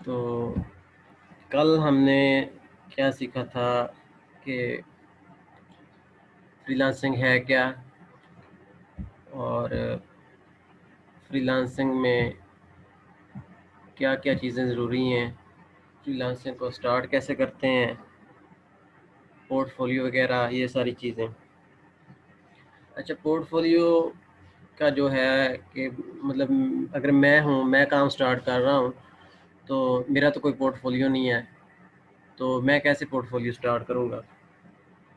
तो कल हमने क्या सीखा था कि फ्रीलांसिंग है क्या, और फ्रीलांसिंग में क्या क्या चीज़ें ज़रूरी हैं, फ्रीलांसिंग को स्टार्ट कैसे करते हैं, पोर्टफोलियो वगैरह, ये सारी चीज़ें। अच्छा, पोर्टफोलियो का जो है कि मतलब अगर मैं काम स्टार्ट कर रहा हूँ तो मेरा तो कोई पोर्टफोलियो नहीं है, तो मैं कैसे पोर्टफोलियो स्टार्ट करूँगा।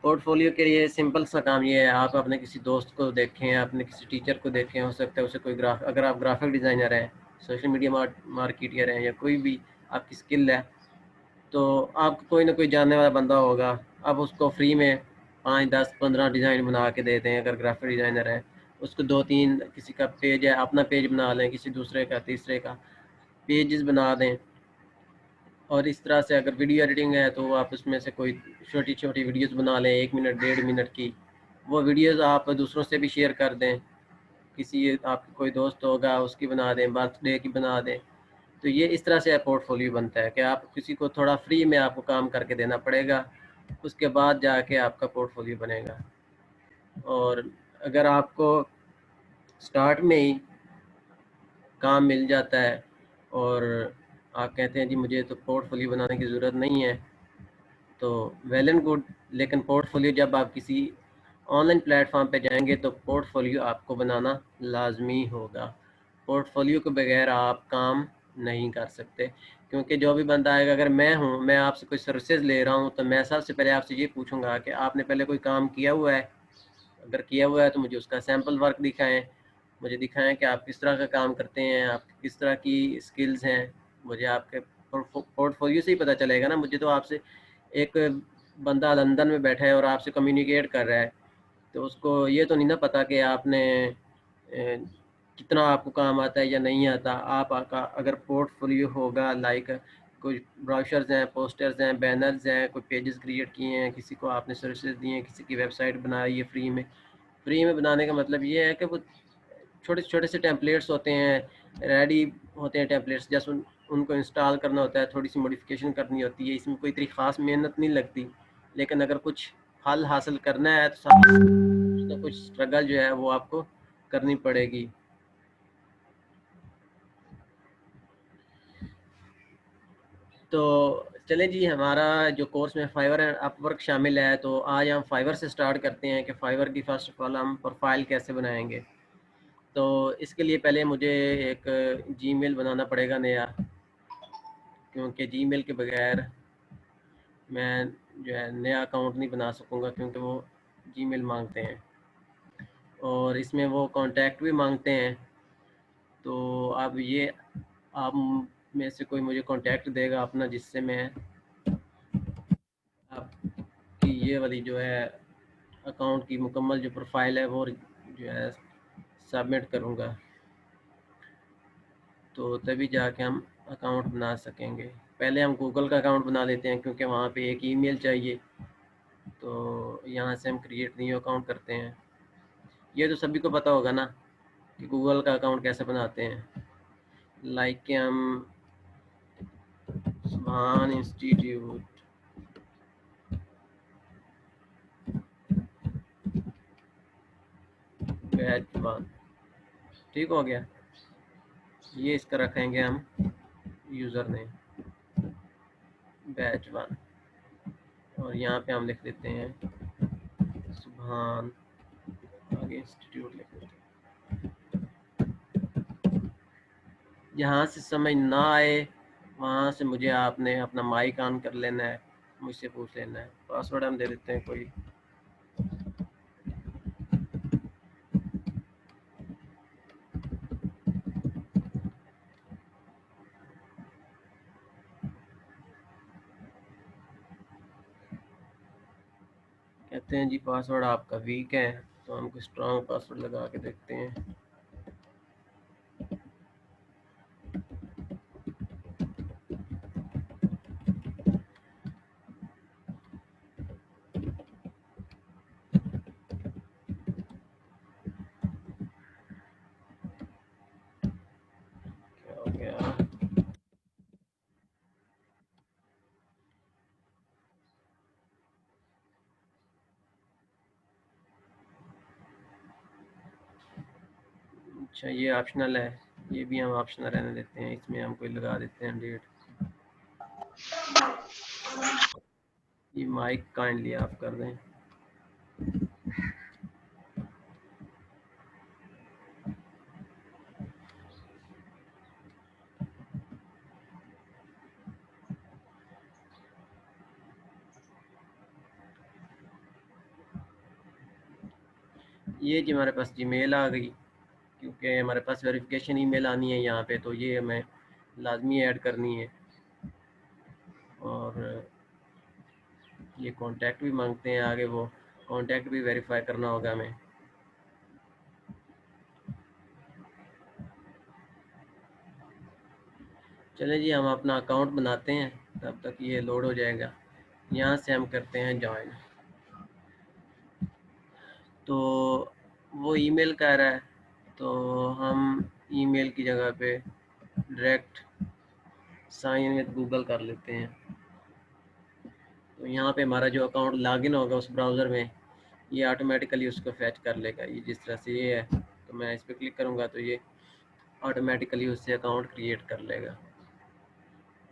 पोर्टफोलियो के लिए सिंपल सा काम ये है, आप अपने किसी दोस्त को देखें, अपने किसी टीचर को देखें, हो सकता है उसे कोई अगर आप ग्राफिक डिज़ाइनर हैं, सोशल मीडिया मार्केटियर हैं, या कोई भी आपकी स्किल है, तो आपको कोई ना कोई जानने वाला बंदा होगा। आप उसको फ्री में 5, 10, 15 डिज़ाइन बना के देते हैं। अगर ग्राफिक डिज़ाइनर है, उसको 2-3 किसी का पेज है, अपना पेज बना लें, किसी दूसरे का, तीसरे का पेजेस बना दें। और इस तरह से अगर वीडियो एडिटिंग है तो आप उसमें से कोई छोटी छोटी वीडियोस बना लें, 1 मिनट 1.5 मिनट की। वो वीडियोस आप दूसरों से भी शेयर कर दें, किसी आपके कोई दोस्त होगा उसकी बना दें, बर्थडे की बना दें। तो ये इस तरह से पोर्टफोलियो बनता है कि आप किसी को थोड़ा फ्री में आपको काम करके देना पड़ेगा, उसके बाद जाके आपका पोर्टफोलियो बनेगा। और अगर आपको स्टार्ट में ही काम मिल जाता है और आप कहते हैं जी मुझे तो पोर्टफोलियो बनाने की ज़रूरत नहीं है, तो वेल एंड गुड। लेकिन पोर्टफोलियो जब आप किसी ऑनलाइन प्लेटफॉर्म पे जाएंगे तो पोर्टफोलियो आपको बनाना लाजमी होगा। पोर्टफोलियो के बगैर आप काम नहीं कर सकते, क्योंकि जो भी बंदा आएगा, अगर मैं आपसे कोई सर्विसेज ले रहा हूँ तो मैं सबसे पहले आपसे ये पूछूंगा कि आपने पहले कोई काम किया हुआ है। अगर किया हुआ है तो मुझे उसका सैम्पल वर्क दिखाएं, मुझे दिखाएं कि आप किस तरह का काम करते हैं, आप किस तरह की स्किल्स हैं। मुझे आपके पोर्टफोलियो से ही पता चलेगा ना। मुझे तो आपसे एक बंदा लंदन में बैठा है और आपसे कम्युनिकेट कर रहा है, तो उसको ये तो नहीं ना पता कि आपने कितना आपको काम आता है या नहीं आता। आपका अगर पोर्टफोलियो होगा, लाइक कोई ब्रोशर्स हैं, पोस्टर्स हैं, बैनर्स हैं, कोई पेजेस क्रिएट किए हैं, किसी को आपने सर्विसेज दी हैं, किसी की वेबसाइट बनाई है फ्री में। फ्री में बनाने का मतलब ये है कि वो छोटे छोटे से टेम्पलेट्स होते हैं, रेडी होते हैं टेम्पलेट्स, जस्ट उनको इंस्टॉल करना होता है, थोड़ी सी मॉडिफिकेशन करनी होती है, इसमें कोई इतनी ख़ास मेहनत नहीं लगती। लेकिन अगर कुछ हल हासिल करना है तो कुछ ना कुछ स्ट्रगल जो है वो आपको करनी पड़ेगी। तो चले जी, हमारा जो कोर्स में फाइवर एंड अपवर्क शामिल है, तो आज हम फाइवर से स्टार्ट करते हैं कि फाइवर की फ़र्स्ट ऑफ ऑल हम प्रोफाइल कैसे बनाएंगे। तो इसके लिए पहले मुझे एक जीमेल बनाना पड़ेगा नया, क्योंकि जीमेल के बगैर मैं जो है नया अकाउंट नहीं बना सकूँगा, क्योंकि वो जीमेल मांगते हैं और इसमें वो कांटेक्ट भी मांगते हैं। तो अब ये आप में से कोई मुझे कांटेक्ट देगा अपना, जिससे मैं आपकी ये वाली जो है अकाउंट की मुकम्मल जो प्रोफाइल है वो जो है सबमिट करूँगा, तो तभी जाके हम अकाउंट बना सकेंगे। पहले हम गूगल का अकाउंट बना लेते हैं, क्योंकि वहाँ पे एक ईमेल चाहिए, तो यहाँ से हम क्रिएट न्यू अकाउंट करते हैं। ये तो सभी को पता होगा ना कि गूगल का अकाउंट कैसे बनाते हैं। लाइक कि हम सुभान इंस्टीट्यूट बैच 1, ठीक हो गया। ये इसका रखेंगे हम यूज़र नेम बैच 1, और यहाँ पे हम लिख देते हैं सुभान, आगे इंस्टीट्यूट लिख देते हैं। जहाँ से समझ ना आए वहाँ से मुझे आपने अपना माइक ऑन कर लेना है, मुझसे पूछ लेना है। पासवर्ड हम दे देते हैं कोई, कहते हैं जी पासवर्ड आपका वीक है, तो हम कोई स्ट्रॉन्ग पासवर्ड लगा के देखते हैं। क्या हो गया, अच्छा ये ऑप्शनल है, ये भी हम ऑप्शनल रहने देते हैं, इसमें हम कोई लगा देते हैं डेट। ये माइक काइंडली ऑफ कर दें। ये जी हमारे पास जीमेल आ गई, क्योंकि हमारे पास वेरिफिकेशन ईमेल आनी है यहाँ पे, तो ये हमें लाजमी ऐड करनी है। और ये कांटेक्ट भी मांगते हैं आगे, वो कांटेक्ट भी वेरीफाई करना होगा हमें। चलें जी, हम अपना अकाउंट बनाते हैं, तब तक ये लोड हो जाएगा। यहाँ से हम करते हैं ज्वाइन। तो वो ईमेल कह रहा है, तो हम ईमेल की जगह पे डायरेक्ट साइन विद गूगल कर लेते हैं। तो यहाँ पे हमारा जो अकाउंट लॉगिन होगा उस ब्राउज़र में, ये ऑटोमेटिकली उसको फैच कर लेगा। ये जिस तरह से ये है, तो मैं इस पर क्लिक करूँगा तो ये ऑटोमेटिकली उससे अकाउंट क्रिएट कर लेगा।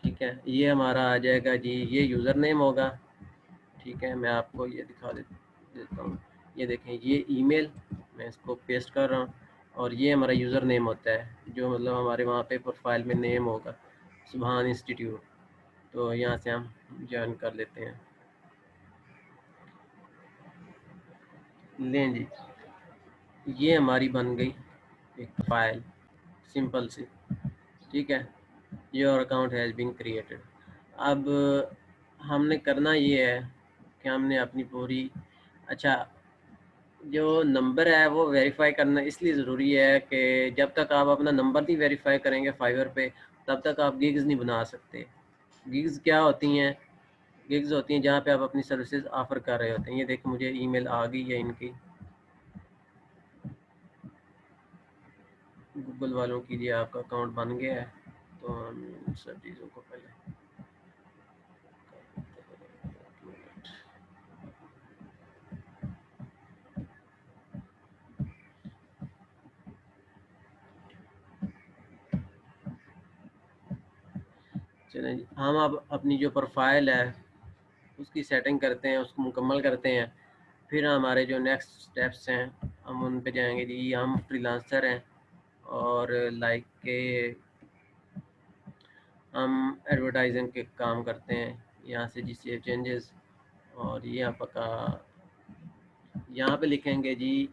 ठीक है, ये हमारा आ जाएगा जी, ये यूज़र नेम होगा। ठीक है, मैं आपको ये दिखा देता हूँ। ये देखें, ये ईमेल मैं इसको पेस्ट कर रहा हूँ, और ये हमारा यूज़र नेम होता है, जो मतलब हमारे वहाँ पे प्रोफाइल में नेम होगा, सुभान इंस्टीट्यूट। तो यहाँ से हम ज्वाइन कर लेते हैं। लें जी, ये हमारी बन गई एक फ़ाइल, सिंपल सी। ठीक है, your account has been created. अब हमने करना ये है कि हमने अपनी पूरी, अच्छा जो नंबर है वो वेरीफाई करना इसलिए ज़रूरी है कि जब तक आप अपना नंबर नहीं वेरीफाई करेंगे फाइवर पे, तब तक आप गिग्स नहीं बना सकते। गिग्स क्या होती हैं? गिग्स होती हैं जहाँ पे आप अपनी सर्विसेज ऑफ़र कर रहे होते हैं। ये देखिए, मुझे ईमेल आ गई है इनकी, गूगल वालों की, जी आपका अकाउंट बन गया है। तो हम इन सब चीज़ों को पहले चलें जी, हम अब अपनी जो प्रोफाइल है उसकी सेटिंग करते हैं, उसको मुकम्मल करते हैं। फिर हमारे जो नेक्स्ट स्टेप्स हैं हम उन पे जाएंगे जी। हम फ्रीलांसर हैं, और लाइक के हम एडवर्टाइजिंग के काम करते हैं। यहाँ से जी सेव चेंजेस, और ये आपका यहाँ पे लिखेंगे जी,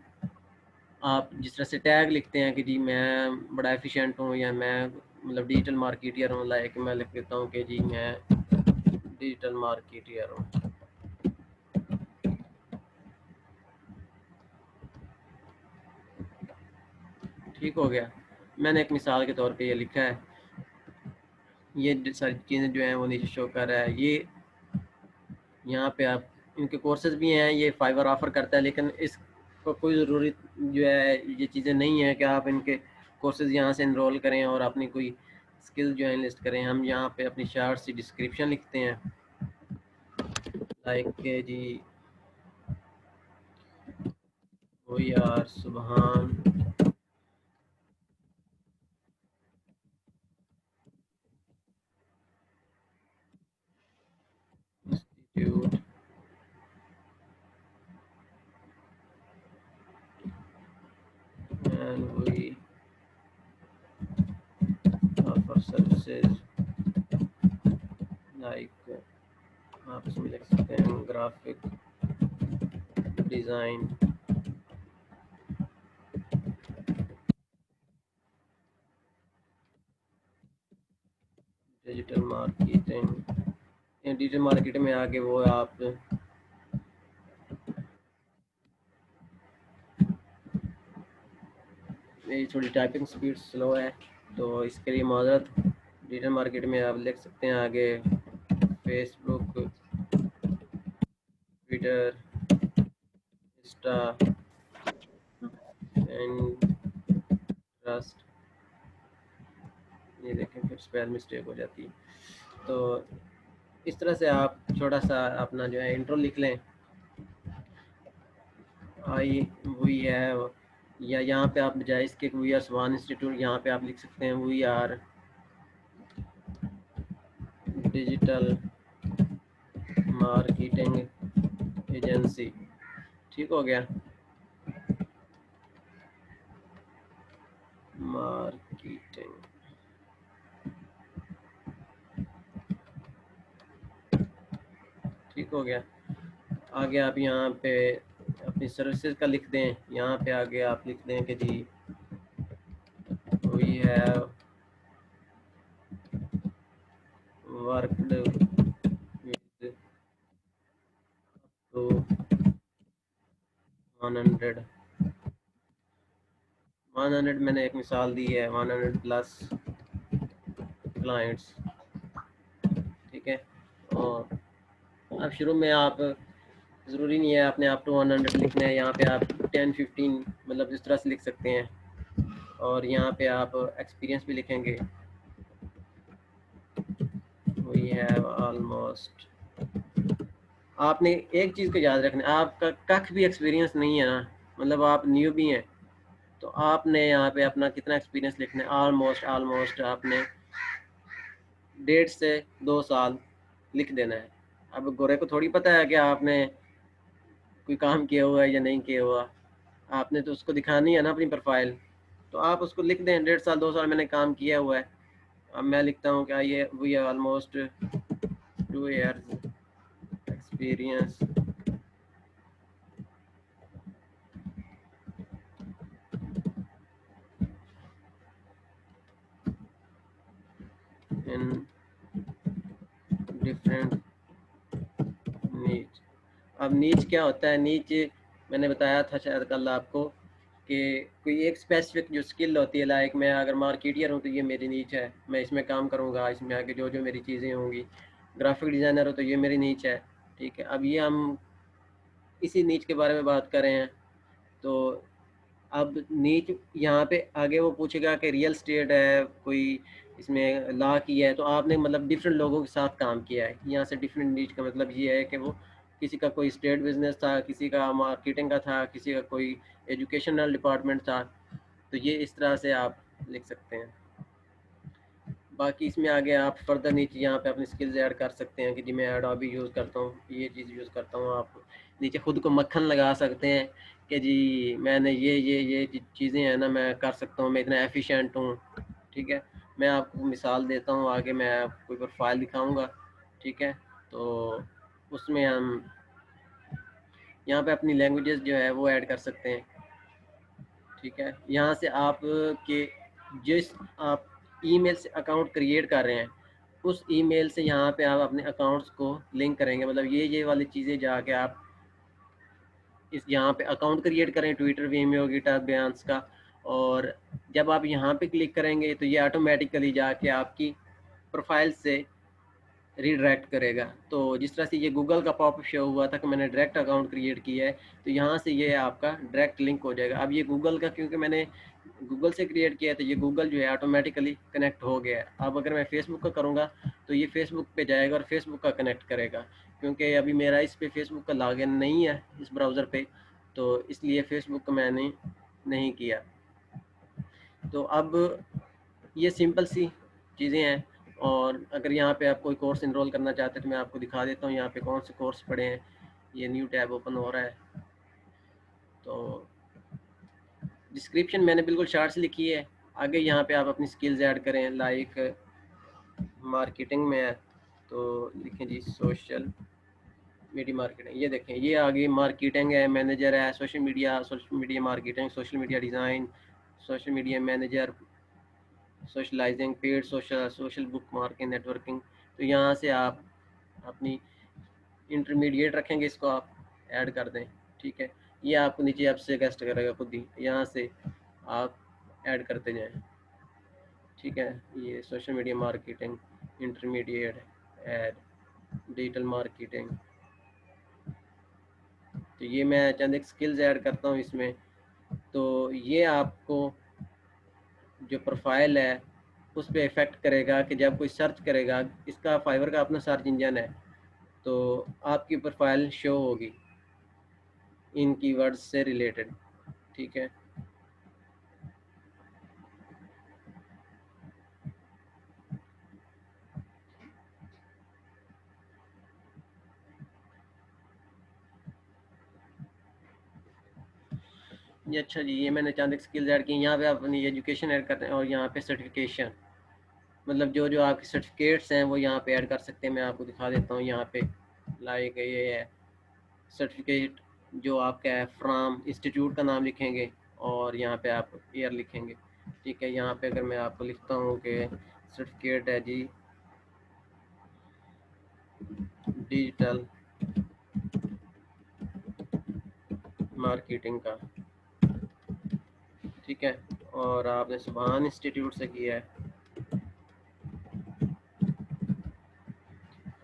आप जिस तरह से टैग लिखते हैं कि जी मैं बड़ा एफिशिएंट हूँ, या मैं मतलब डिजिटल मार्केटियर हूँ, लाइक मैं लिख देता हूँ कि जी मैं डिजिटल मार्केटियर हूँ। ठीक हो गया, मैंने एक मिसाल के तौर पे ये लिखा है। ये सारी चीज़ें जो हैं वो नीचे शो कर रहा है। ये यहाँ पे आप, इनके कोर्सेज भी हैं, ये फाइवर ऑफ़र करता है, लेकिन इसको कोई ज़रूरी जो है ये चीज़ें नहीं है कि आप इनके कोर्सेज यहाँ से इनरोल करें और अपनी कोई स्किल जो है लिस्ट करें। हम यहाँ पे अपनी शार्ट सी डिस्क्रिप्शन लिखते हैं, लाइक के जी वी आर सुबहान institute and we offer services like, आप इसमें लिख सकते हैं graphic design, digital marketing. Digital marketing में आके वो आप, मेरी थोड़ी टाइपिंग स्पीड स्लो है तो इसके लिए माजरत। डिजिटल मार्केट में आप लिख सकते हैं आगे Facebook, Twitter, Insta and trust. ये देखें, फिर स्पेल मिस्टेक हो जाती है। तो इस तरह से आप छोटा सा अपना जो है इंट्रो लिख लें। आई वी हैव या यहाँ पे आप बजाय इसके वी आर स्वान इंस्टीट्यूट, यहाँ पे आप लिख सकते हैं we are digital marketing agency. ठीक हो गया, मार्केटिंग। ठीक हो गया। आगे आप यहाँ पे अपनी सर्विसेज का लिख दें। यहाँ पे आगे आप लिख दें कि जी we have worked with two 100 मैंने एक मिसाल दी है, 100 प्लस क्लाइंट्स। ठीक है, और अब शुरू में आप ज़रूरी नहीं है आपने आप टू 100 लिखना है, यहाँ पे आप 10-15 मतलब इस तरह से लिख सकते हैं। और यहाँ पे आप एक्सपीरियंस भी लिखेंगे, वी हैव ऑलमोस्ट। आपने एक चीज़ को याद रखना, आपका कख भी एक्सपीरियंस नहीं है ना, मतलब आप न्यू भी हैं, तो आपने यहाँ पे अपना कितना एक्सपीरियंस लिखना है, ऑलमोस्ट आपने 1.5 से 2 साल लिख देना है। अब गोरे को थोड़ी पता है कि आपने कोई काम किया हुआ है या नहीं किया हुआ, आपने तो उसको दिखानी है ना अपनी प्रोफाइल। तो आप उसको लिख दें 1.5 साल 2 साल मैंने काम किया हुआ है। अब मैं लिखता हूँ क्या, ये we almost 2 years experience in different niche. अब नीच क्या होता है, नीच मैंने बताया था शायद कल आपको कि कोई एक स्पेसिफिक जो स्किल होती है, लाइक मैं अगर मार्केटियर हूँ तो ये मेरी नीच है, मैं इसमें काम करूँगा, इसमें आगे जो जो मेरी चीज़ें होंगी। ग्राफिक डिज़ाइनर हो तो ये मेरी नीच है। ठीक है, अब ये हम इसी नीच के बारे में बात कर रहे हैं। तो अब नीच यहाँ पे आगे वो पूछेगा कि रियल स्टेट है कोई, इसमें लॉ की है, तो आपने मतलब डिफरेंट लोगों के साथ काम किया है। यहाँ से डिफरेंट नीच का मतलब ये है कि वो किसी का कोई स्टेट बिजनेस था, किसी का मार्केटिंग का था, किसी का कोई एजुकेशनल डिपार्टमेंट था। तो ये इस तरह से आप लिख सकते हैं। बाकी इसमें आगे आप फर्दर नीचे यहाँ पे अपनी स्किल्स ऐड कर सकते हैं कि जी मैं एडोबी यूज़ करता हूँ, ये चीज़ यूज़ करता हूँ। आप नीचे खुद को मक्खन लगा सकते हैं कि जी मैंने ये चीज़ें हैं ना मैं कर सकता हूँ, मैं इतना एफिशिएंट हूँ। ठीक है, मैं आपको मिसाल देता हूँ, आगे मैं कोई प्रोफाइल दिखाऊँगा। ठीक है, तो उसमें हम यहाँ पे अपनी लैंग्वेजेस जो है वो ऐड कर सकते हैं। ठीक है, यहाँ से आप के जिस आप ईमेल से अकाउंट क्रिएट कर रहे हैं, उस ईमेल से यहाँ पे आप अपने अकाउंट्स को लिंक करेंगे। मतलब ये वाली चीज़ें जाके आप इस यहाँ पे अकाउंट क्रिएट करें, ट्विटर, वीमेओ, गिटहब, बियॉन्स का। और जब आप यहाँ पे क्लिक करेंगे तो ये ऑटोमेटिकली जाके आपकी प्रोफाइल से रीडायरेक्ट करेगा। तो जिस तरह से ये गूगल का पॉपअप शो हुआ था कि मैंने डायरेक्ट अकाउंट क्रिएट किया है, तो यहाँ से ये आपका डायरेक्ट लिंक हो जाएगा। अब ये गूगल का, क्योंकि मैंने गूगल से क्रिएट किया है, तो ये गूगल जो है ऑटोमेटिकली कनेक्ट हो गया है। अब अगर मैं फेसबुक का करूँगा तो ये फेसबुक पे जाएगा और फेसबुक का कनेक्ट करेगा, क्योंकि अभी मेरा इस पे फेसबुक का लॉगिन नहीं है इस ब्राउज़र पे, तो इसलिए फेसबुक का मैंने नहीं किया। तो अब ये सिंपल सी चीज़ें हैं। और अगर यहाँ पे आप कोई कोर्स इनरोल करना चाहते हैं तो मैं आपको दिखा देता हूँ यहाँ पे कौन से कोर्स पड़े हैं। ये न्यू टैब ओपन हो रहा है, तो डिस्क्रिप्शन मैंने बिल्कुल शार्ट से लिखी है। आगे यहाँ पे आप अपनी स्किल्स ऐड करें, लाइक मार्केटिंग में है तो लिखें जी सोशल मीडिया मार्केटिंग। ये देखें, ये आगे मार्केटिंग है, मैनेजर है, social media marketing, social media design, social media manager, socializing, paid social book marketing, networking. तो यहाँ से आप अपनी इंटरमीडिएट रखेंगे, इसको आप ऐड कर दें। ठीक है, ये आपको नीचे ऐप से सजेस्ट करेगा खुद ही, यहाँ से आप ऐड करते जाएं। ठीक है, ये social media marketing, intermediate, add, digital marketing. तो ये मैं चंद एक स्किल्स ऐड करता हूँ इसमें। तो ये आपको जो प्रोफाइल है उस पर इफ़ेक्ट करेगा कि जब कोई सर्च करेगा, इसका फाइवर का अपना सर्च इंजन है, तो आपकी प्रोफाइल शो होगी इन कीवर्ड्स से रिलेटेड। ठीक है, ये अच्छा जी, ये मैंने चंद स्किल्स ऐड की। यहाँ पे आप अपनी एजुकेशन ऐड करते हैं और यहाँ पे सर्टिफिकेशन, मतलब जो जो आपके सर्टिफिकेट्स हैं वो यहाँ पे ऐड कर सकते हैं। मैं आपको दिखा देता हूँ यहाँ पे, लाइक ये है सर्टिफिकेट जो आपका है फ्रॉम इंस्टीट्यूट का नाम लिखेंगे और यहाँ पे आप ईयर लिखेंगे। ठीक है, यहाँ पे अगर मैं आपको लिखता हूँ कि सर्टिफिकेट है जी डिजिटल मार्केटिंग का, ठीक है, और आपने सुभान इंस्टीट्यूट से किया है,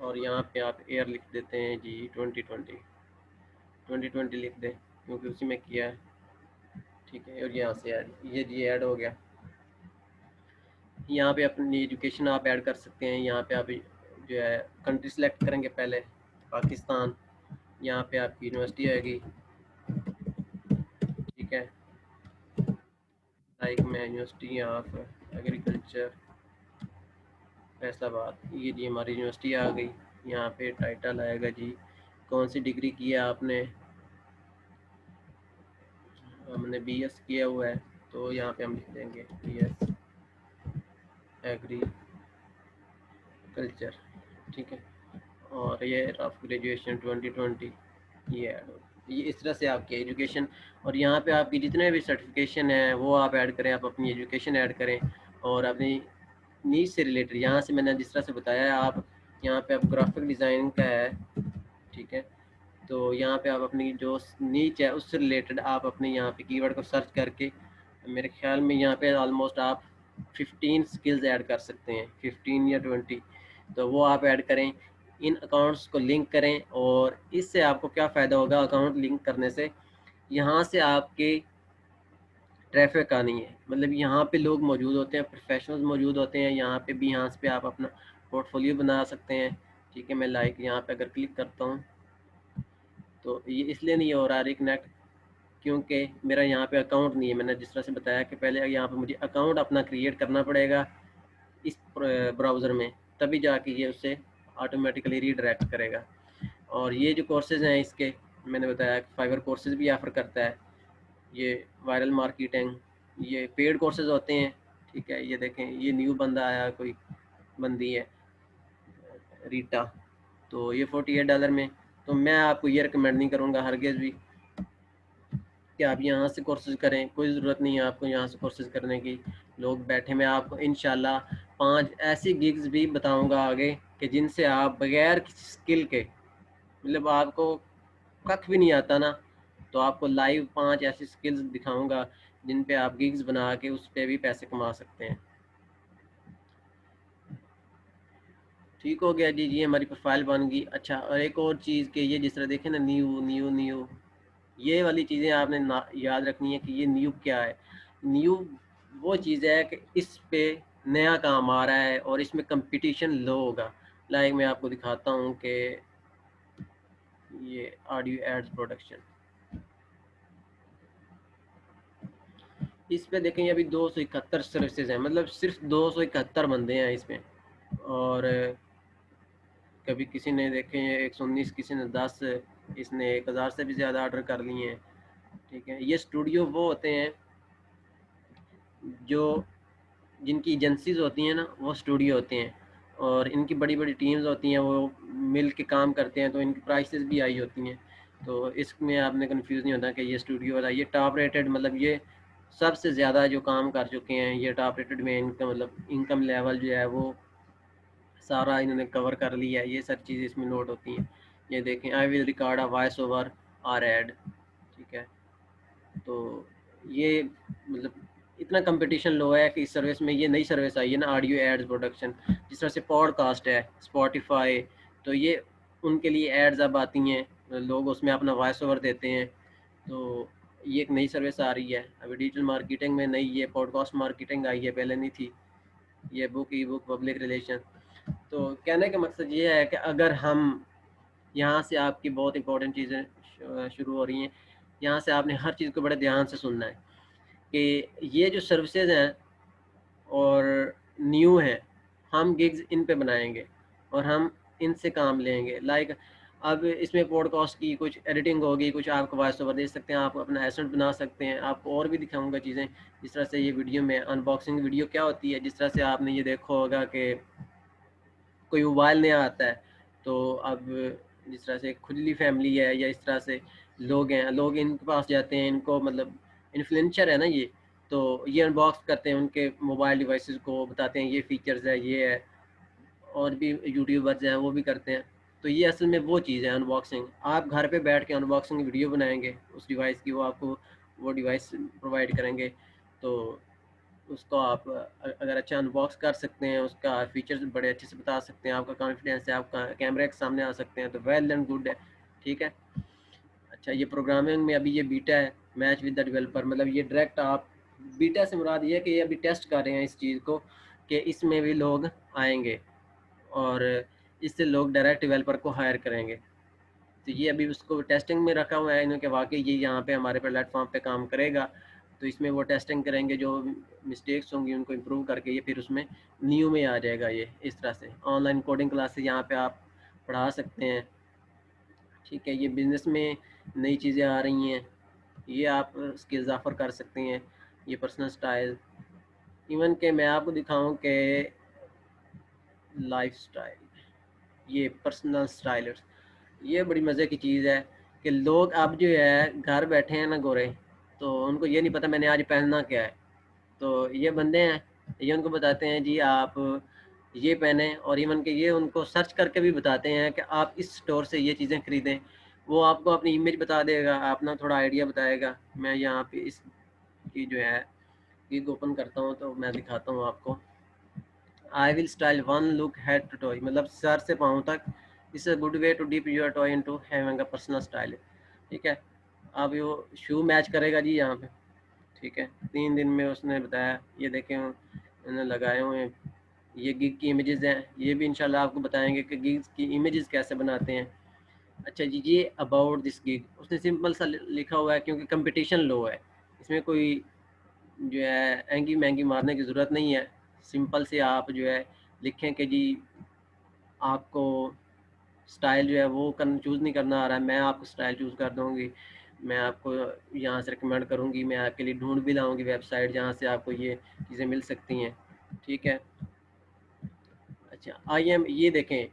और यहाँ पे आप ईयर लिख देते हैं जी 2020 लिख दें क्योंकि उसी में किया है। ठीक है, और यहाँ से ऐड, ये जी ऐड हो गया। यहाँ पे अपनी एजुकेशन आप ऐड कर सकते हैं। यहाँ पे आप जो है कंट्री सेलेक्ट करेंगे पहले, पाकिस्तान, यहाँ पे आपकी यूनिवर्सिटी आएगी। ठीक है, लाइक मैं यूनिवर्सिटी ऑफ एग्रीकल्चर फैसलाबाद, ये जी हमारी यूनिवर्सिटी आ गई। यहाँ पे टाइटल आएगा जी कौन सी डिग्री की है आपने, हमने बीएस किया हुआ है तो यहाँ पे हम लिख देंगे बीएस एग्रीकल्चर। ठीक है, और ये रफ ग्रेजुएशन 2020 ये ऐड हो, ये इस तरह से आपकी एजुकेशन। और यहाँ पे आपकी जितने भी सर्टिफिकेशन हैं वो आप ऐड करें, आप अपनी एजुकेशन ऐड करें और अपनी नीच से रिलेटेड, यहाँ से मैंने जिस तरह से बताया है, आप यहाँ पे आप ग्राफिक डिज़ाइन का है। ठीक है, तो यहाँ पे आप अपनी जो नीच है उससे रिलेटेड आप अपने यहाँ पे कीवर्ड को सर्च करके, मेरे ख्याल में यहाँ पे ऑलमोस्ट आप 15 स्किल्स ऐड कर सकते हैं, 15 या 20, तो वो आप ऐड करें। इन अकाउंट्स को लिंक करें और इससे आपको क्या फ़ायदा होगा, अकाउंट लिंक करने से यहाँ से आपके ट्रैफिक आनी है, मतलब यहाँ पे लोग मौजूद होते हैं, प्रोफेशनल्स मौजूद होते हैं। यहाँ पे भी, यहाँ पे आप अपना पोर्टफोलियो बना सकते हैं। ठीक है, मैं लाइक यहाँ पे अगर क्लिक करता हूँ तो ये इसलिए नहीं हो रहा रिकनेक्ट क्योंकि मेरा यहाँ पे अकाउंट नहीं है। मैंने जिस तरह से बताया कि पहले यहाँ पे मुझे अकाउंट अपना क्रिएट करना पड़ेगा इस ब्राउज़र में, तभी जाके ये उससे ऑटोमेटिकली रीडायरेक्ट करेगा। और ये जो कोर्सेज़ हैं इसके, मैंने बताया कि फाइवर कोर्सेज़ भी ऑफ़र करता है। ये वायरल मार्केटिंग, ये पेड कोर्सेज़ होते हैं। ठीक है, ये देखें, ये न्यू बंदा आया, कोई बंदी है रीटा, तो ये $48 में। तो मैं आपको ये रिकमेंड नहीं करूँगा हरगिज़ भी कि आप यहाँ से कोर्सेज करें, कोई ज़रूरत नहीं है आपको यहाँ से कोर्सेज करने की। लोग बैठे, मैं आपको इंशाल्लाह 5 ऐसी गिग्स भी बताऊँगा आगे कि जिनसे आप बगैर किसी स्किल के, मतलब आपको कख भी नहीं आता ना, तो आपको लाइव 5 ऐसी स्किल्स दिखाऊँगा जिन पे आप गिग्स बना के उस पे भी पैसे कमा सकते हैं। ठीक हो गया जी, ये हमारी प्रोफाइल बन गई। अच्छा, और एक और चीज़ कि ये जिस तरह देखें ना, न्यू न्यू न्यू, ये वाली चीज़ें आपने याद रखनी है कि ये न्यू क्या है। न्यू वो चीज़ है कि इस पे नया काम आ रहा है और इसमें कंपटीशन लो होगा। लाइक मैं आपको दिखाता हूँ कि ये ऑडियो एड्स प्रोडक्शन, इस पे देखें अभी 271 सर्विसेज हैं, मतलब सिर्फ 271 बंदे हैं इसमें। और कभी किसी ने देखे 119, किसी ने 10, इसने 1000 से भी ज़्यादा ऑर्डर कर लिए हैं। ठीक है, ये स्टूडियो वो होते हैं जो, जिनकी एजेंसीज होती हैं ना, वो स्टूडियो होते हैं और इनकी बड़ी बड़ी टीम्स होती हैं, वो मिल के काम करते हैं, तो इनकी प्राइसेस भी आई होती हैं। तो इसमें आपने कंफ्यूज नहीं होता कि ये स्टूडियो वाला, ये टॉप रेटेड, मतलब ये सबसे ज़्यादा जो काम कर चुके हैं, ये टॉप रेटेड में इनका मतलब इनकम लेवल जो है वो सारा इन्होंने कवर कर लिया है। ये सब चीज़ें इसमें नोट होती हैं। ये देखें, I will record a voice over or ad. ठीक है, तो ये मतलब इतना कंपटीशन लो है कि इस सर्विस में, ये नई सर्विस आई है ना ऑडियो एड्स प्रोडक्शन, जिस तरह से पॉडकास्ट है, स्पॉटिफाई, तो ये उनके लिए एड्स अब आती हैं, लोग उसमें अपना वॉइस ओवर देते हैं। तो ये एक नई सर्विस आ रही है अभी डिजिटल मार्केटिंग में, नई ये पॉडकास्ट मार्केटिंग आई है, पहले नहीं थी। ये बुक, ई बुक, पब्लिक रिलेशन। तो कहने का मकसद ये है कि अगर हम यहाँ से, आपकी बहुत इंपॉर्टेंट चीज़ें शुरू हो रही हैं, यहाँ से आपने हर चीज़ को बड़े ध्यान से सुनना है कि ये जो सर्विसेज हैं और न्यू हैं, हम गिग्स इन पे बनाएंगे और हम इनसे काम लेंगे। लाइक अब इसमें पॉडकास्ट की कुछ एडिटिंग होगी, कुछ आप वॉइस ओवर दे सकते हैं, आप अपना एसेंट बना सकते हैं। आपको और भी दिखाऊंगा चीज़ें जिस तरह से ये वीडियो में अनबॉक्सिंग वीडियो क्या होती है। जिस तरह से आपने ये देखा होगा कि कोई मोबाइल नया आता है, तो अब जिस तरह से खुली फैमिली है या इस तरह से लोग हैं, लोग इनके पास जाते हैं, इनको मतलब इन्फ्लुएंसर है ना ये, तो ये अनबॉक्स करते हैं उनके मोबाइल डिवाइसेस को, बताते हैं ये फीचर्स है, ये है। और भी यूट्यूबर्स हैं वो भी करते हैं। तो ये असल में वो चीज़ है अनबॉक्सिंग। आप घर पे बैठ के अनबॉक्सिंग वीडियो बनाएंगे उस डिवाइस की, वो आपको वो डिवाइस प्रोवाइड करेंगे। तो उसको आप अगर अच्छा अनबॉक्स कर सकते हैं, उसका फीचर्स बड़े अच्छे से बता सकते हैं, आपका कॉन्फिडेंस है, आपका कैमरे के सामने आ सकते हैं, तो वेल एंड गुड है। ठीक है। अच्छा, ये प्रोग्रामिंग में अभी ये बीटा है, मैच विद द डेवलपर, मतलब ये डायरेक्ट आप बीटा से मुराद ये है कि ये अभी टेस्ट कर रहे हैं इस चीज़ को कि इसमें भी लोग आएंगे और इससे लोग डायरेक्ट डेवलपर को हायर करेंगे। तो ये अभी उसको टेस्टिंग में रखा हुआ है इन्होंने कि वाकई ये यहाँ पे हमारे प्लेटफॉर्म पे काम करेगा। तो इसमें वो टेस्टिंग करेंगे, जो मिस्टेक्स होंगी उनको इम्प्रूव करके ये फिर उसमें न्यू में आ जाएगा। ये इस तरह से ऑनलाइन कोडिंग क्लासेस यहाँ पे आप पढ़ा सकते हैं। ठीक है। ये बिज़नेस में नई चीज़ें आ रही हैं, ये आप स्किल्स ऑफर कर सकते हैं। ये पर्सनल स्टाइल, इवन के मैं आपको दिखाऊं कि लाइफ स्टाइल, ये पर्सनल स्टाइलर्स, ये बड़ी मज़े की चीज़ है कि लोग अब जो है घर बैठे हैं ना गोरे, तो उनको ये नहीं पता मैंने आज पहनना क्या है। तो ये बंदे हैं, ये उनको बताते हैं जी आप ये पहने, और इवन के ये उनको सर्च करके भी बताते हैं कि आप इस स्टोर से ये चीज़ें ख़रीदें। वो आपको अपनी इमेज बता देगा, अपना थोड़ा आइडिया बताएगा। मैं यहाँ पे इसकी जो है गिग ओपन करता हूँ तो मैं दिखाता हूँ आपको। I will style one look head to toe, मतलब सर से पाँव तक। Is a good way to dip your toe into having a personal style. ठीक है। अब ये शू मैच करेगा जी यहाँ पे। ठीक है। 3 दिन में उसने बताया, ये देखें मैंने लगाए हुए हैं। ये गिग की इमेजेस हैं, ये भी इंशाल्लाह आपको बताएंगे कि गिग्स की इमेजेस कैसे बनाते हैं। अच्छा जी, ये अबाउट दिस गिग उसने सिंपल सा लिखा हुआ है क्योंकि कंपटीशन लो है। इसमें कोई जो है महंगी महंगी मारने की ज़रूरत नहीं है। सिंपल से आप जो है लिखें कि जी आपको स्टाइल जो है वो चूज़ नहीं करना आ रहा है, मैं आपको स्टाइल चूज़ कर दूँगी। मैं आपको यहाँ से रिकमेंड करूँगी, मैं आपके लिए ढूंढ भी लाऊँगी वेबसाइट जहाँ से आपको ये चीज़ें मिल सकती हैं। ठीक है। अच्छा, आई एम, ये देखें,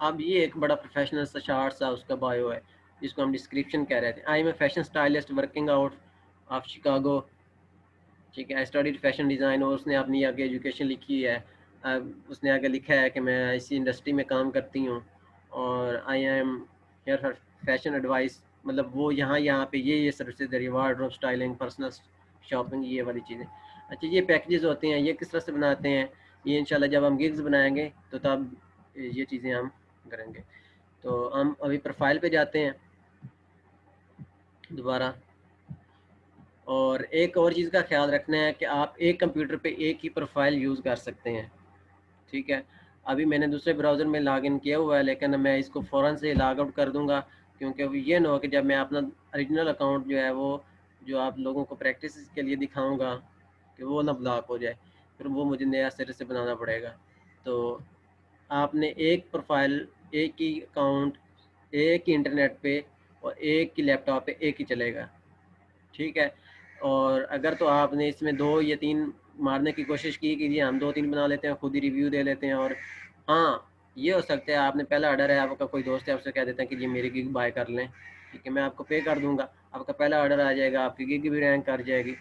अब ये एक बड़ा प्रोफेशनल सा शार्ट सा उसका बायो है जिसको हम डिस्क्रिप्शन कह रहे थे। I am a fashion stylist working out of Chicago. ठीक है। आई स्टडीड फैशन डिज़ाइन, और उसने अपनी आगे एजुकेशन लिखी है। उसने आगे लिखा है कि मैं इसी इंडस्ट्री में काम करती हूँ और I am here for fashion advice, मतलब वो यहाँ यहाँ पे ये services, reward of styling, personal shopping, ये वाली चीज़ें। अच्छा, ये पैकेजेस होते हैं, ये किस तरह से बनाते हैं, ये इंशाल्लाह जब हम गिग्स बनाएंगे तो तब ये चीज़ें हम करेंगे। तो हम अभी प्रोफाइल पे जाते हैं दोबारा। और एक और चीज़ का ख्याल रखना है कि आप एक कंप्यूटर पे एक ही प्रोफाइल यूज़ कर सकते हैं। ठीक है। अभी मैंने दूसरे ब्राउज़र में लॉगिन किया हुआ है, लेकिन मैं इसको फ़ौरन से लॉग आउट कर दूंगा, क्योंकि अभी ये ना हो कि जब मैं अपना ओरिजिनल अकाउंट जो है वो जो आप लोगों को प्रैक्टिस के लिए दिखाऊंगा कि वो ना ब्लॉक हो जाए, फिर वो मुझे नया सिरे से बनाना पड़ेगा। तो आपने एक प्रोफाइल, एक ही अकाउंट, एक ही इंटरनेट पे और एक ही लैपटॉप पे एक ही चलेगा। ठीक है। और अगर तो आपने इसमें 2 या 3 मारने की कोशिश की कि जी हम 2-3 बना लेते हैं, खुद ही रिव्यू दे लेते हैं, और हाँ, ये हो सकता है आपने पहला ऑर्डर है, आपका कोई दोस्त है, उससे कह देते हैं कि जी मेरी गिग बाय कर लें। ठीक है, मैं आपको पे कर दूँगा, आपका पहला ऑर्डर आ जाएगा, आपकी गिग भी रैंक कर जाएगी।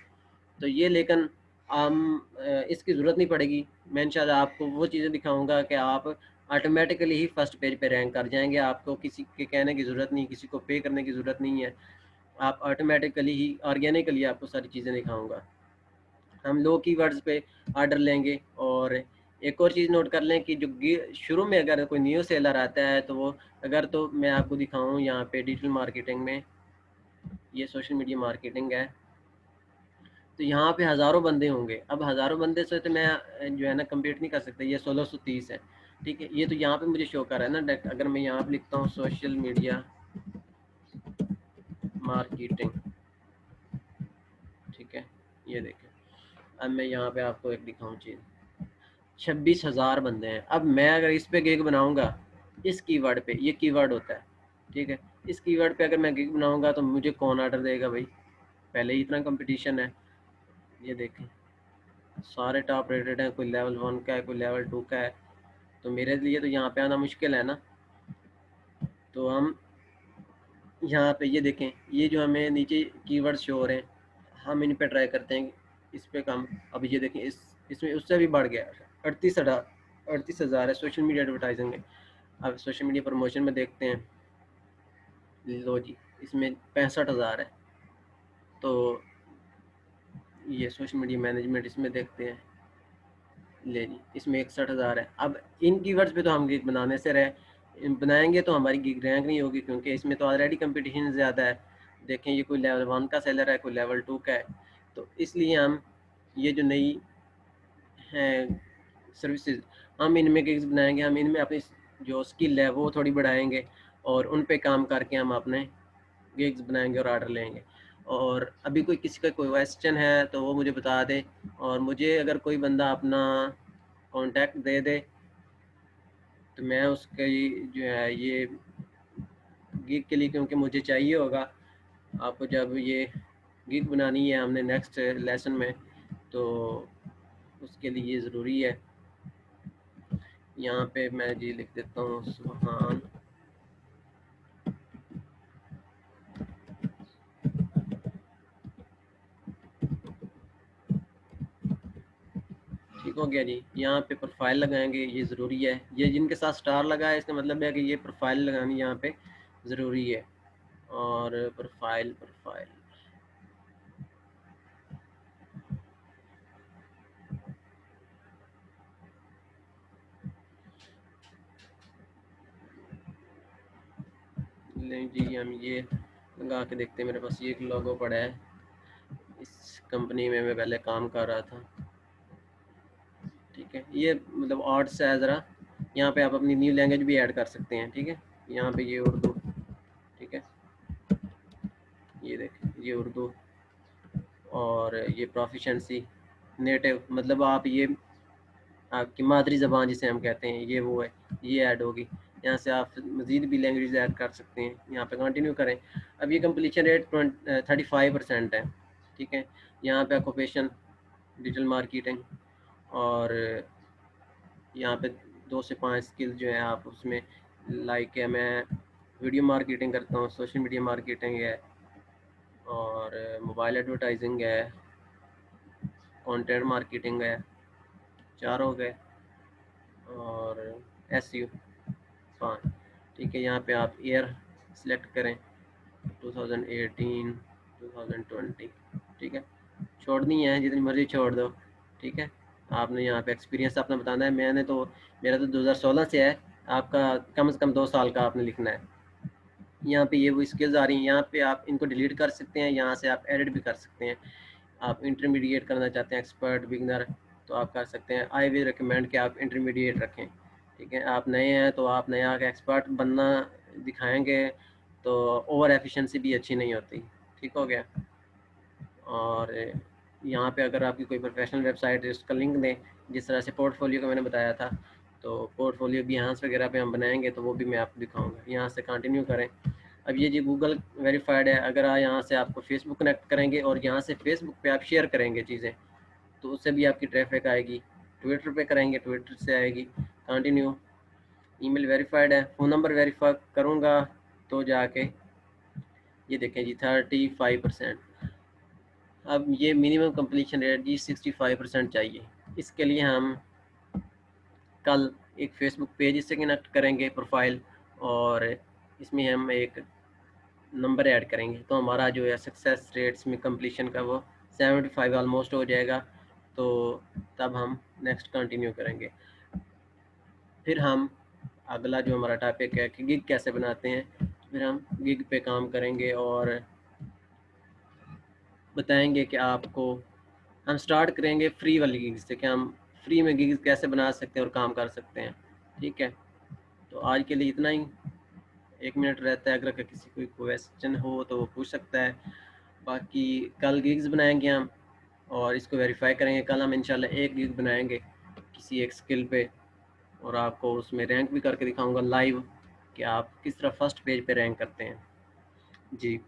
तो ये लेकिन इसकी ज़रूरत नहीं पड़ेगी। मैं इंशाल्लाह आपको वो चीज़ें दिखाऊँगा कि आप ऑटोमेटिकली ही फर्स्ट पेज पे रैंक कर जाएँगे। आपको किसी के कहने की ज़रूरत नहीं, किसी को पे करने की ज़रूरत नहीं है। आप ऑटोमेटिकली ही ऑर्गेनिकली आपको सारी चीज़ें दिखाऊंगा। हम लो कीवर्ड्स पे ऑर्डर लेंगे। और एक और चीज़ नोट कर लें कि जो शुरू में अगर कोई न्यू सेलर आता है तो वो, अगर तो मैं आपको दिखाऊं यहाँ पे डिजिटल मार्केटिंग में, ये सोशल मीडिया मार्केटिंग है, तो यहाँ पे हज़ारों बंदे होंगे। अब हज़ारों बंदे से तो मैं जो है ना कम्पीट नहीं कर सकता। ये 1630 है। ठीक है। ये तो यहाँ पे मुझे शो कर रहा है ना, अगर मैं यहाँ पे लिखता हूँ सोशल मीडिया मार्केटिंग, ठीक है, ये देखें। अब मैं यहाँ पे आपको एक दिखाऊँ चीज़, 26,000 बंदे हैं। अब मैं अगर इस पे गिग बनाऊंगा, इस कीवर्ड पे, ये कीवर्ड होता है, ठीक है। इस कीवर्ड पे अगर मैं गिग बनाऊंगा तो मुझे कौन ऑर्डर देगा भाई, पहले ही इतना कंपटीशन है। ये देखें सारे टॉप रेटेड हैं, कोई लेवल 1 का है, कोई लेवल 2 का है, तो मेरे लिए तो यहाँ पे आना मुश्किल है ना। तो हम यहाँ पे ये देखें, ये जो हमें नीचे कीवर्ड शो हो रहे हैं, हम इन पे ट्राई करते हैं, इस पे कम। अब ये देखें इसमें उससे भी बढ़ गया, 38,000 है सोशल मीडिया एडवर्टाइजिंग में। अब सोशल मीडिया प्रमोशन में देखते हैं, लो जी इसमें 65,000 है। तो ये सोशल मीडिया मैनेजमेंट इसमें देखते हैं, ले जी इसमें 61,000 है। अब इन कीवर्ड्स पे तो हम गिग बनाने से रहे, बनाएंगे तो हमारी गिग रैंक नहीं होगी, क्योंकि इसमें तो ऑलरेडी कंपटीशन ज़्यादा है। देखें ये कोई लेवल 1 का सेलर है, कोई लेवल 2 का है, तो इसलिए हम ये जो नई हैं सर्विसेज, हम इनमें गिग्स बनाएंगे, हम इनमें अपनी जो स्किल है वो थोड़ी बढ़ाएंगे, और उन पे काम करके हम अपने गिग्स बनाएंगे और ऑर्डर लेंगे। और अभी कोई किसी का कोई क्वेश्चन है तो वो मुझे बता दे, और मुझे अगर कोई बंदा अपना कांटेक्ट दे दे तो मैं उसका जो है ये गिग के लिए, क्योंकि मुझे चाहिए होगा, आपको जब ये गिग बनानी है हमने नेक्स्ट लेसन में, तो उसके लिए ज़रूरी है। यहाँ पे मैं जी लिख देता हूँ सुभान। ठीक हो गया जी। यहाँ पे प्रोफाइल लगाएंगे, ये ज़रूरी है, ये जिनके साथ स्टार लगा है इसका मतलब है कि ये प्रोफाइल लगानी यहाँ पे ज़रूरी है। और प्रोफाइल नहीं जी, हम ये लगा के देखते हैं। मेरे पास ये एक लोगो पड़ा है, इस कंपनी में मैं पहले काम कर रहा था। ठीक है, ये मतलब आर्ट्स है ज़रा, यहाँ पे आप अपनी न्यू लैंग्वेज भी ऐड कर सकते हैं। ठीक है, यहाँ पे ये उर्दू, ठीक है, ये देखें ये उर्दू, और ये प्रोफिशेंसी नेटिव, मतलब आप ये आपकी मादरी ज़बान जिसे हम कहते हैं ये वो है, ये ऐड होगी। यहाँ से आप मज़ीद भी लैंग्वेज ऐड कर सकते हैं। यहाँ पे कंटिन्यू करें। अब ये कंप्लीशन रेट 35% है। ठीक है, यहाँ पे ऑक्यूपेशन डिजिटल मार्केटिंग, और यहाँ पे 2 से 5 स्किल जो है आप उसमें, लाइक है मैं वीडियो मार्केटिंग करता हूँ, सोशल मीडिया मार्केटिंग है, और मोबाइल एडवर्टाइजिंग है, कंटेंट मार्केटिंग है, 4 हो गए, और एसईओ 5। ठीक है, यहाँ पे आप ईयर सेलेक्ट करें 2018 2020। ठीक है, छोड़नी है जितनी मर्जी छोड़ दो। ठीक है, आपने यहाँ पे एक्सपीरियंस अपना बताना है। मेरा तो 2016 से है, आपका कम से कम 2 साल का आपने लिखना है। यहाँ पे ये वो स्किल्स आ रही हैं, यहाँ पे आप इनको डिलीट कर सकते हैं, यहाँ से आप एडिट भी कर सकते हैं। आप इंटरमीडिएट करना चाहते हैं, एक्सपर्ट, बिगनर, तो आप कर सकते हैं। आई विल रिकमेंड कि आप इंटरमीडिएट रखें। ठीक है, आप नए हैं तो आप नया के एक्सपर्ट बनना दिखाएंगे तो ओवर एफिशिएंसी भी अच्छी नहीं होती। ठीक हो गया। और यहाँ पे अगर आपकी कोई प्रोफेशनल वेबसाइट है उसका लिंक दें, जिस तरह से पोर्टफोलियो का मैंने बताया था, तो पोर्टफोलियो भी यहाँ वगैरह पे हम बनाएंगे तो वो भी मैं आपको दिखाऊंगा। यहाँ से कंटिन्यू करें। अब ये जी गूगल वेरीफाइड है, अगर यहाँ से आपको फेसबुक कनेक्ट करेंगे और यहाँ से फेसबुक पे आप शेयर करेंगे चीज़ें, तो उससे भी आपकी ट्रैफिक आएगी। ट्विटर पे करेंगे, ट्विटर से आएगी। कंटिन्यू। ईमेल वेरीफाइड है, फ़ोन नंबर वेरीफाई करूँगा तो जाके ये देखें जी 35%। अब ये मिनिमम कंप्लीशन रेट जी 65% चाहिए। इसके लिए हम कल एक फेसबुक पेज से कनेक्ट करेंगे प्रोफाइल, और इसमें हम एक नंबर ऐड करेंगे तो हमारा जो है सक्सेस रेट्स में कंप्लीशन का वो 75 ऑलमोस्ट हो जाएगा। तो तब हम नेक्स्ट कंटिन्यू करेंगे। फिर हम अगला जो हमारा टॉपिक है कि गिग कैसे बनाते हैं, फिर हम गिग पे काम करेंगे और बताएंगे कि आपको, हम स्टार्ट करेंगे फ्री वाली गिग्स से कि हम फ्री में गिग्स कैसे बना सकते हैं और काम कर सकते हैं। ठीक है, तो आज के लिए इतना ही। 1 मिनट रहता है, अगर किसी कोई क्वेश्चन हो तो वो पूछ सकता है। बाकी कल गिग्स बनाएंगे हम और इसको वेरीफाई करेंगे। कल हम इंशाल्लाह एक गिग बनाएंगे किसी एक स्किल पे, और आपको उसमें रैंक भी करके दिखाऊंगा लाइव। कि आप किस तरह फर्स्ट पेज पे रैंक करते हैं। जी,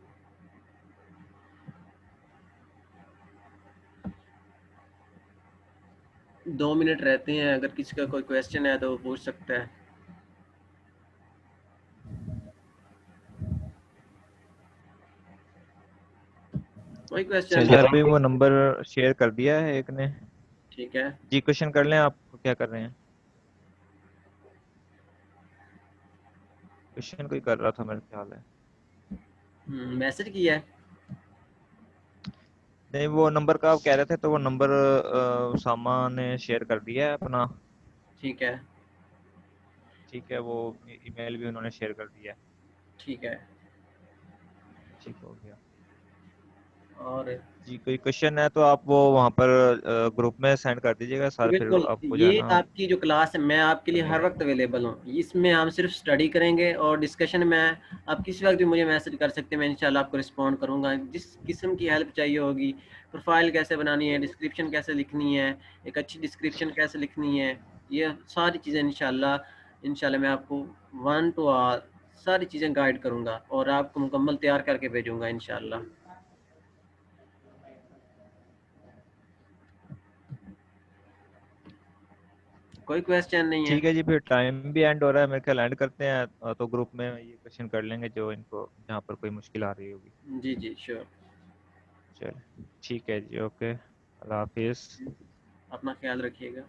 दो मिनट रहते हैं, अगर किसी का कोई क्वेश्चन है तो वो पूछ सकता है। कोई क्वेश्चन चलिए नहीं? अभी वो नंबर शेयर कर दिया है एक ने। ठीक है। जी क्वेश्चन कर लें, आप क्या कर रहे हैं? क्वेश्चन कोई कर रहा था मेरे ख्याल है। मैसेज किया है। नहीं वो नंबर का आप कह रहे थे, तो वो नंबर सामा ने शेयर कर दिया है अपना। ठीक है। ठीक है, वो ईमेल भी उन्होंने शेयर कर दिया है। ठीक है। ठीक हो गया। और जी कोई क्वेश्चन है तो आप वो वहाँ पर ग्रुप में सेंड कर दीजिएगा सर, फिर बिल्कुल, आपको जो है ये ना आपकी जो क्लास है मैं आपके लिए कर हर लेंगे। वक्त अवेलेबल हूँ। इसमें हम सिर्फ स्टडी करेंगे और डिस्कशन में आप किसी वक्त भी मुझे मैसेज कर सकते हैं, मैं इंशाल्लाह आपको रिस्पॉन्ड करूँगा। जिस किस्म की हेल्प चाहिए होगी, प्रोफाइल कैसे बनानी है, डिस्क्रिप्शन कैसे लिखनी है, एक अच्छी डिस्क्रिप्शन कैसे लिखनी है, ये सारी चीज़ें इंशाल्लाह इंशाल्लाह मैं आपको वन टू आल सारी चीज़ें गाइड करूँगा और आपको मुकम्मल तैयार करके भेजूँगा इंशाल्लाह। कोई क्वेश्चन नहीं है? ठीक है जी, फिर टाइम भी एंड हो रहा है मेरे ख्याल, एंड करते हैं। तो ग्रुप में ये क्वेश्चन कर लेंगे जो इनको जहाँ पर कोई मुश्किल आ रही होगी। जी जी श्योर। चलिए ठीक है जी, ओके, अल्लाह हाफिज़। अपना ख्याल रखिएगा।